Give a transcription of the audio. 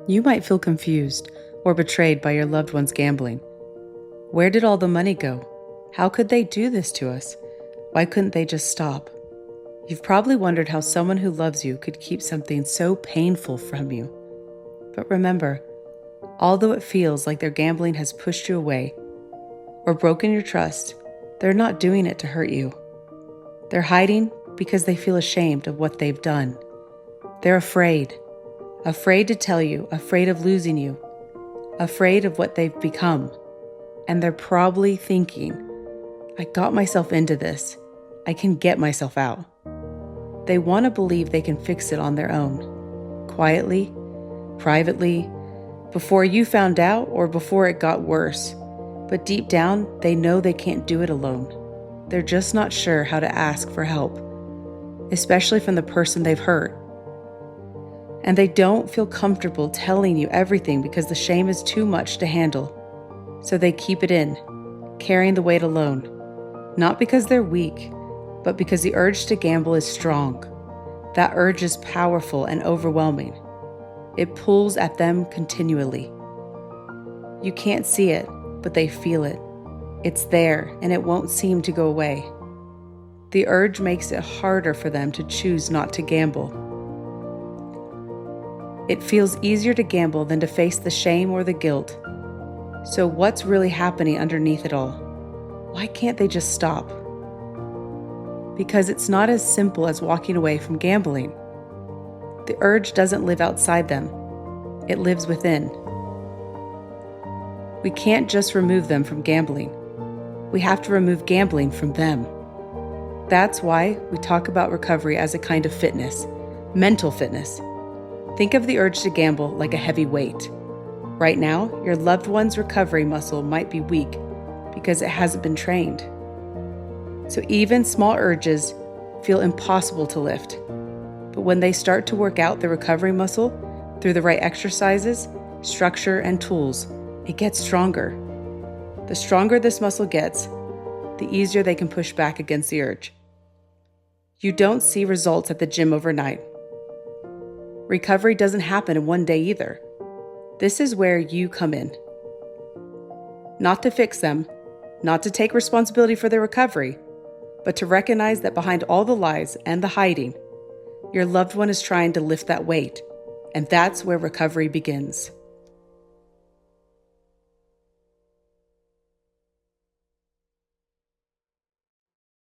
You might feel confused or betrayed by your loved one's gambling. Where did all the money go? How could they do this to us? Why couldn't they just stop? You've probably wondered how someone who loves you could keep something so painful from you. But remember, although it feels like their gambling has pushed you away or broken your trust, they're not doing it to hurt you. They're hiding because they feel ashamed of what they've done. They're afraid to tell you, afraid of losing you, afraid of what they've become. And they're probably thinking, I got myself into this. I can get myself out. They want to believe they can fix it on their own, quietly, privately, before you found out or before it got worse. But deep down, they know they can't do it alone. They're just not sure how to ask for help, especially from the person they've hurt. And they don't feel comfortable telling you everything because the shame is too much to handle. So they keep it in, carrying the weight alone. Not because they're weak, but because the urge to gamble is strong. That urge is powerful and overwhelming. It pulls at them continually. You can't see it, but they feel it. It's there, and it won't seem to go away. The urge makes it harder for them to choose not to gamble. It feels easier to gamble than to face the shame or the guilt. So what's really happening underneath it all? Why can't they just stop? Because it's not as simple as walking away from gambling. The urge doesn't live outside them. It lives within. We can't just remove them from gambling. We have to remove gambling from them. That's why we talk about recovery as a kind of fitness, mental fitness. Think of the urge to gamble like a heavy weight. Right now, your loved one's recovery muscle might be weak because it hasn't been trained. So even small urges feel impossible to lift. But when they start to work out the recovery muscle through the right exercises, structure, and tools, it gets stronger. The stronger this muscle gets, the easier they can push back against the urge. You don't see results at the gym overnight. Recovery doesn't happen in one day either. This is where you come in. Not to fix them, not to take responsibility for their recovery, but to recognize that behind all the lies and the hiding, your loved one is trying to lift that weight, and that's where recovery begins.